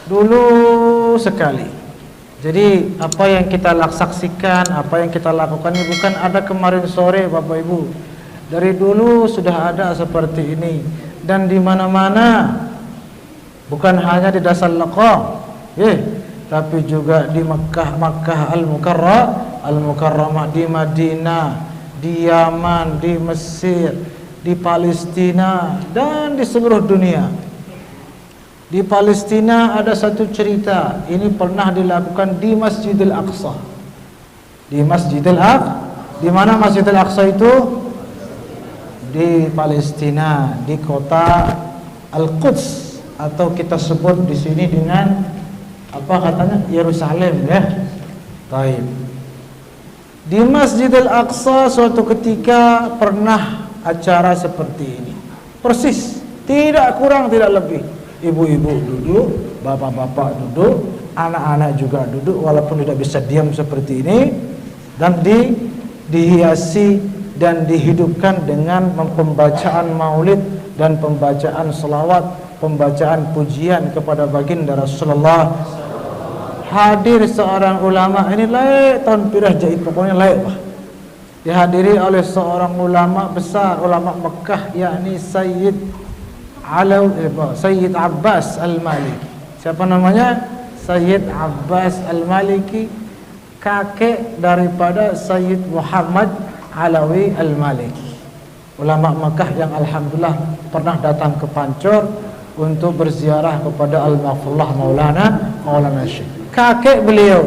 dulu sekali. Jadi apa yang kita saksikan, apa yang kita lakukan ini bukan ada kemarin sore Bapak Ibu. Dari dulu sudah ada seperti ini, dan di mana-mana, bukan hanya di Dasar Laqah, tapi juga di Makkah Al-Mukarramah, di Madinah, di Yaman, di Mesir, di Palestina, dan di seluruh dunia. Di Palestina ada satu cerita, ini pernah dilakukan di Masjidil Aqsa. Di Masjidil Aqsa, di mana Masjidil Aqsa itu? Di Palestina, di kota Al-Quds, atau kita sebut di sini dengan apa katanya? Yerusalem, ya. Baik. Di Masjidil Aqsa suatu ketika pernah acara seperti ini. Persis, tidak kurang tidak lebih. Ibu-ibu duduk, bapak-bapak duduk, anak-anak juga duduk, walaupun tidak bisa diam seperti ini, dan dihiasi dan dihidupkan dengan pembacaan maulid dan pembacaan selawat, pembacaan pujian kepada baginda Rasulullah. Hadir seorang ulama, ini layak tahun pirah jahit, pokoknya layak lah. Dihadiri oleh seorang ulama besar, ulama Mekah, yakni Sayyid Abbas Al-Maliki. Siapa namanya? Sayyid Abbas Al-Maliki, kakek daripada Sayyid Muhammad Alawi Al-Maliki, ulama Mekah yang alhamdulillah pernah datang ke Pancur untuk berziarah kepada Al-Maghfurullah Maulana Syekh. Kakek beliau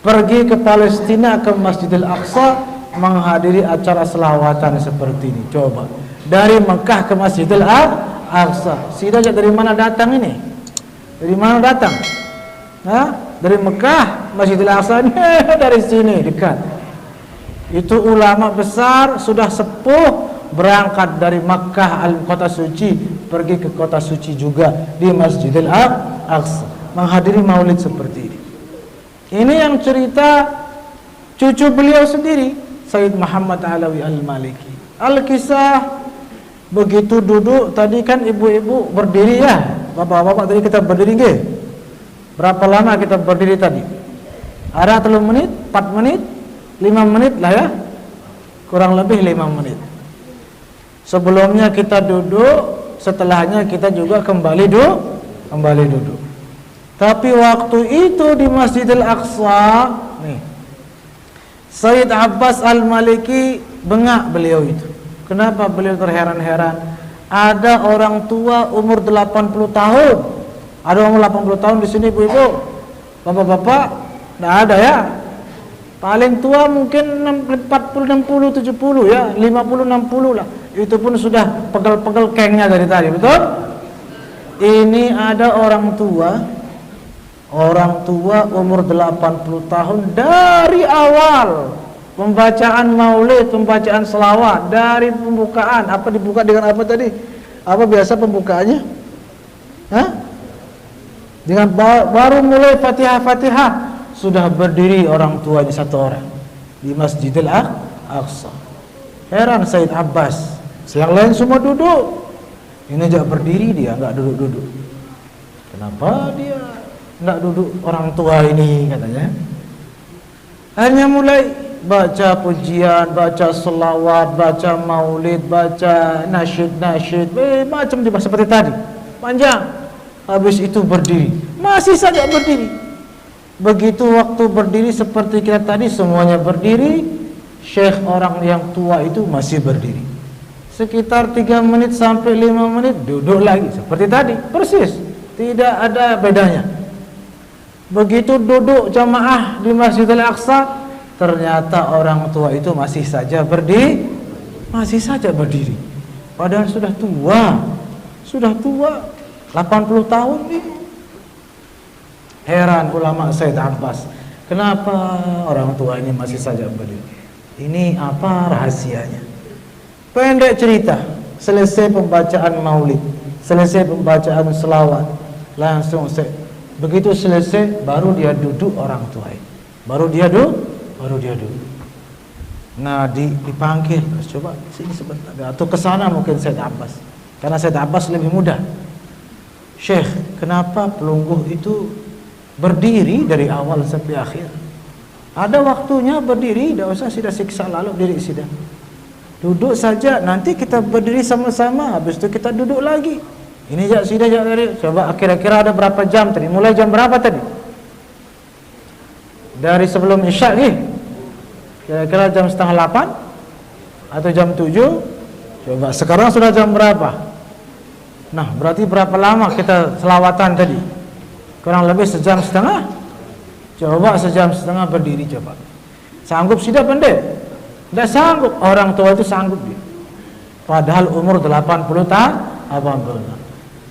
pergi ke Palestina, ke Masjidil Aqsa, menghadiri acara selawatan seperti ini. Coba, dari Mekah ke Masjidil Aqsa. Si Dajjal dari mana datang ini? Dari mana datang? Dari Mekah, Masjidil Aqsa ini dari sini dekat. Itu ulama besar, sudah sepuh, berangkat dari Makkah kota suci, pergi ke kota suci juga di Masjidil Aqsa, menghadiri maulid seperti ini. Ini yang cerita cucu beliau sendiri, Sayyid Muhammad Alawi Al-Maliki. Al-Kisah, begitu duduk, tadi kan ibu-ibu berdiri ya, bapak-bapak tadi kita berdiri nggih? Berapa lama kita berdiri tadi? Ada 3 menit, 4 menit, 5 menit lah ya, kurang lebih 5 menit. Sebelumnya kita duduk, setelahnya kita juga kembali duduk. Tapi waktu itu di Masjidil Aqsa, nih, Sayyid Abbas Al-Maliki bengak beliau itu. Kenapa beliau terheran-heran? Ada orang tua umur 80 tahun. Ada umur 80 tahun di sini, ibu-ibu, bapak-bapak, enggak ada ya. Paling tua mungkin 40, 60, 70 ya, 50, 60 lah. Itu pun sudah pegel-pegel kengnya dari tadi, betul? Ini ada orang tua umur 80 tahun, dari awal pembacaan maulid, pembacaan selawat, dari pembukaan, apa dibuka dengan apa tadi? Apa biasa pembukaannya? Dengan baru mulai Fatihah, sudah berdiri orang tua ini satu orang di Masjidil Aqsa. Heran Sayyid Abbas, yang lain semua duduk, ini aja berdiri, dia enggak duduk-duduk. Kenapa dia enggak duduk, orang tua ini, katanya? Hanya mulai baca pujian, baca selawat, baca maulid, baca nasyid, macam seperti tadi, panjang. Habis itu berdiri, masih saja berdiri. Begitu waktu berdiri seperti kita tadi, semuanya berdiri, syekh orang yang tua itu masih berdiri. Sekitar 3 menit sampai 5 menit duduk lagi seperti tadi, persis, tidak ada bedanya. Begitu duduk jamaah di Masjidil Aqsa, ternyata orang tua itu masih saja berdiri. Padahal sudah tua, 80 tahun nih. Heran ulama Sayyid Abbas, kenapa orang tua ini masih saja berdiri? Ini apa rahasianya? Pendek cerita, selesai pembacaan maulid, selesai pembacaan selawat, langsung begitu selesai baru dia duduk orang tua ini. Baru dia duduk. Nah, dipanggil, coba sini sebentar, atau ke sana mungkin Sayyid Abbas. Karena Sayyid Abbas lebih muda. Syekh, kenapa pelungguh itu berdiri dari awal sampai akhir? Ada waktunya berdiri, tidak usah sudah siksa lalu diri sudah. Duduk saja, nanti kita berdiri sama-sama, habis itu kita duduk lagi. Ini sudah dari. Coba kira-kira ada berapa jam tadi? Mulai jam berapa tadi? Dari sebelum Isya nih. Kira-kira jam 7:30 atau jam 7. Coba sekarang sudah jam berapa? Nah, berarti berapa lama kita selawatan tadi? Kurang lebih sejam setengah. Coba sejam setengah berdiri coba. Sanggup sudah pendek? Tidak sanggup. Orang tua itu sanggup dia. Padahal umur 80 tahun, 80 tahun.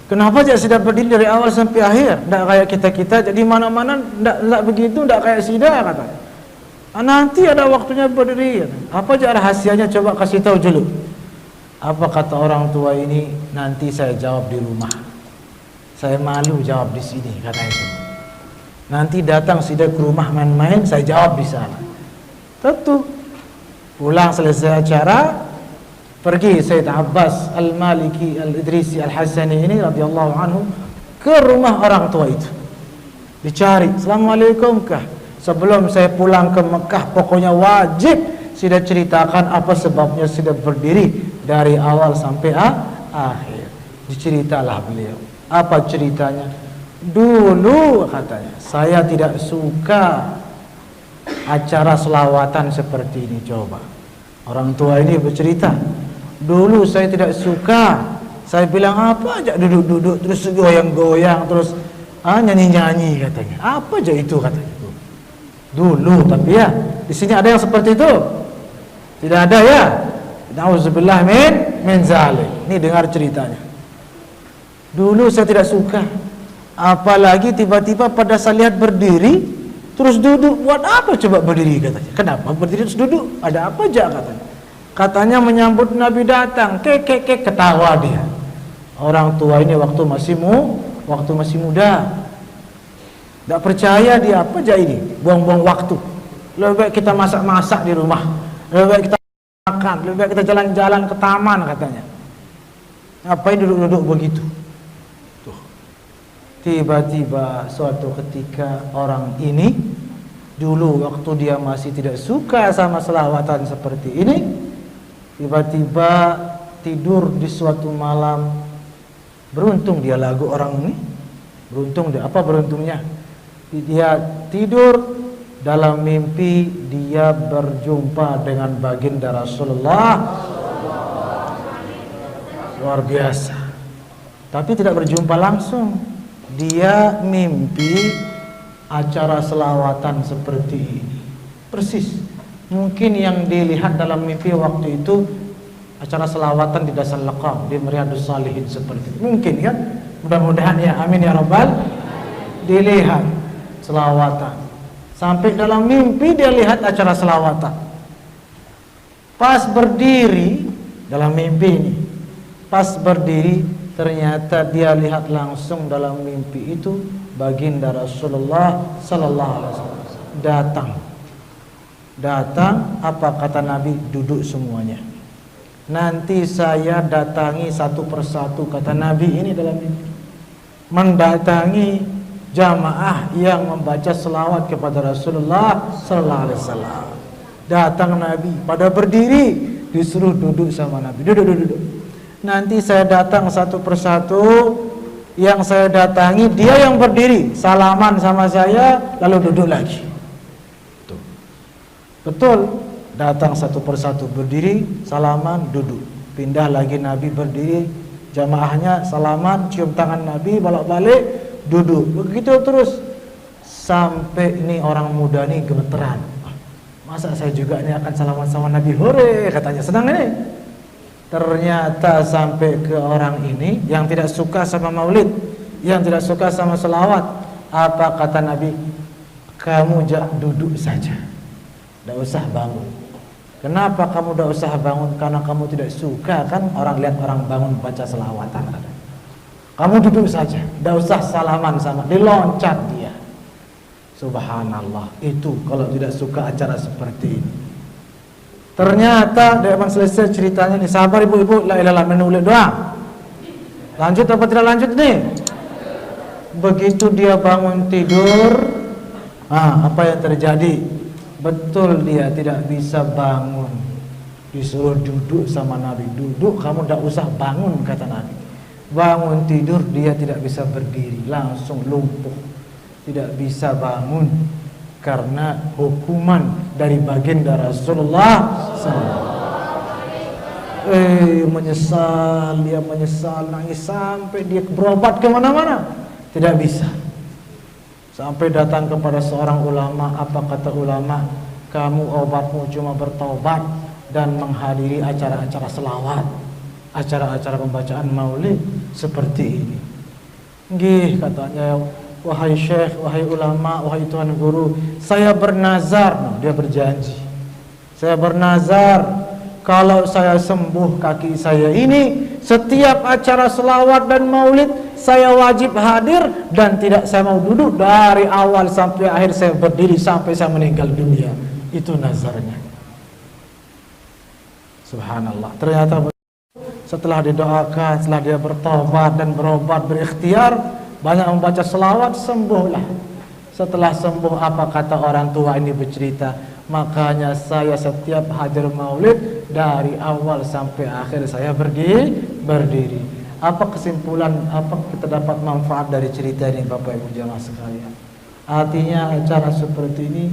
Kenapa dia sudah berdiri dari awal sampai akhir? Tidak kayak kita-kita jadi mana-mana tidak begitu, tidak kayak sida katanya. Nanti ada waktunya berdiri. Apa aja rahasianya, coba kasih tahu dulu. Apa kata orang tua ini? Nanti saya jawab di rumah. Saya malu jawab di sini katanya itu. Nanti datang sudah ke rumah main-main, saya jawab di sana. Tentu. Pulang selesai acara, pergi Sayyid Abbas Al-Maliki Al-Idrisi Al-Hasani ini radhiyallahu anhu ke rumah orang tua itu. Dicari, Assalamualaikum kah? Sebelum saya pulang ke Mekah, pokoknya wajib sudah ceritakan apa sebabnya sudah berdiri dari awal sampai akhir. Diceritalah beliau. Apa ceritanya? Dulu katanya, saya tidak suka acara selawatan seperti ini. Coba orang tua ini bercerita, dulu saya tidak suka. Saya bilang apa aja duduk-duduk terus goyang-goyang terus nyanyi-nyanyi katanya. Apa aja itu katanya. Dulu, tapi ya di sini ada yang seperti itu? Tidak ada ya. Nauzubillah min zalik. Ini dengar ceritanya. Dulu saya tidak suka. Apalagi tiba-tiba pada saya lihat berdiri terus duduk. Buat apa coba berdiri katanya? Kenapa berdiri terus duduk? Ada apa aja katanya? Katanya menyambut Nabi datang. Kek ketawa dia. Orang tua ini waktu masih muda. Tidak percaya dia, apa aja ini? Buang-buang waktu. Lebih baik kita masak-masak di rumah. Lebih baik kita makan, lebih baik kita jalan-jalan ke taman katanya. Ngapain duduk-duduk begitu? Tuh. Tiba-tiba suatu ketika orang ini dulu waktu dia masih tidak suka sama selawatan seperti ini, tiba-tiba tidur di suatu malam. Beruntung dia lagu orang ini. Beruntung dia, apa beruntungnya? Dia tidur dalam mimpi dia berjumpa dengan baginda Rasulullah. Luar biasa. Tapi tidak berjumpa langsung. Dia mimpi acara selawatan seperti ini. Persis. Mungkin yang dilihat dalam mimpi waktu itu acara selawatan di Dasar Lekam, di Riyadhus Shalihin seperti itu. Mungkin kan? Mudah-mudahan ya, amin ya rabbal. Dilihat selawatan. Sampai dalam mimpi dia lihat acara selawatan. Pas berdiri dalam mimpi ini, pas berdiri ternyata dia lihat langsung dalam mimpi itu baginda Rasulullah sallallahu alaihi wasallam datang. Apa kata Nabi? Duduk semuanya. Nanti saya datangi satu persatu, kata Nabi ini dalam mimpi. Mendatangi jamaah yang membaca selawat kepada Rasulullah sallallahu alaihi wasallam. Datang Nabi pada berdiri, disuruh duduk sama Nabi. Duduk. Nanti saya datang satu persatu, yang saya datangi dia yang berdiri, salaman sama saya lalu duduk lagi. Tuh. Betul, datang satu persatu berdiri, salaman, duduk. Pindah lagi Nabi berdiri, jamaahnya salaman, cium tangan Nabi, bolak-balik, duduk. Begitu terus sampai ini orang muda nih gemeteran. Masa saya juga ini akan salaman sama Nabi? Hore, katanya, senang ini. Ternyata sampai ke orang ini yang tidak suka sama maulid, yang tidak suka sama selawat. Apa kata Nabi? Kamu duduk saja, tidak usah bangun. Kenapa kamu tidak usah bangun? Karena kamu tidak suka kan orang lihat orang bangun baca selawatan. Kamu duduk saja, tidak usah salaman sama, diloncat dia. Subhanallah, itu kalau tidak suka acara seperti ini. Ternyata dia memang selesai ceritanya nih. Sabar ibu-ibu, la ilaha illallah, menulis doang. Lanjut apa tidak lanjut nih? begitu dia bangun tidur, apa yang terjadi? Betul, dia tidak bisa bangun. Disuruh duduk sama Nabi. Duduk, kamu tidak usah bangun, kata Nabi. Bangun tidur, dia tidak bisa berdiri, langsung lumpuh, tidak bisa bangun karena hukuman dari baginda Rasulullah SAW. Menyesal, dia menyesal, nangis sampai dia berobat kemana-mana, tidak bisa. Sampai datang kepada seorang ulama. Apa kata ulama? Kamu obatmu cuma bertobat dan menghadiri acara-acara selawat, acara-acara pembacaan maulid seperti ini. Nggih, katanya, wahai syekh, wahai ulama, wahai tuan guru, saya bernazar. Dia berjanji, saya bernazar, kalau saya sembuh kaki saya ini, setiap acara selawat dan maulid saya wajib hadir dan tidak saya mau duduk dari awal sampai akhir, saya berdiri sampai saya meninggal dunia. Itu nazarnya. Subhanallah. Ternyata setelah didoakan, setelah dia bertobat dan berobat, berikhtiar, banyak membaca selawat, sembuhlah. Setelah sembuh, apa kata orang tua ini bercerita? Makanya saya setiap hadir maulid dari awal sampai akhir saya berdiri. Apa kesimpulan, apa kita dapat manfaat dari cerita ini, Bapak Ibu jamaah sekalian? Artinya acara seperti ini,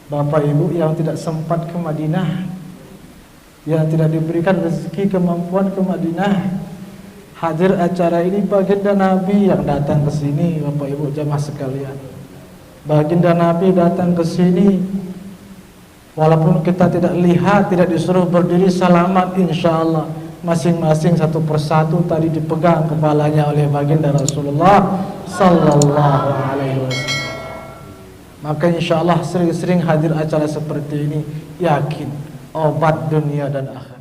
Bapak Ibu yang tidak sempat ke Madinah, yang tidak diberikan rezeki kemampuan ke Madinah, hadir acara ini, baginda Nabi yang datang ke sini, Bapak Ibu jamaah sekalian. Baginda Nabi datang ke sini, walaupun kita tidak lihat, tidak disuruh berdiri salaman, insyaallah masing-masing satu persatu tadi dipegang kepalanya oleh baginda Rasulullah sallallahu alaihi wasallam. Maka insyaallah sering-sering hadir acara seperti ini, yakin obat dunia dan akhirat.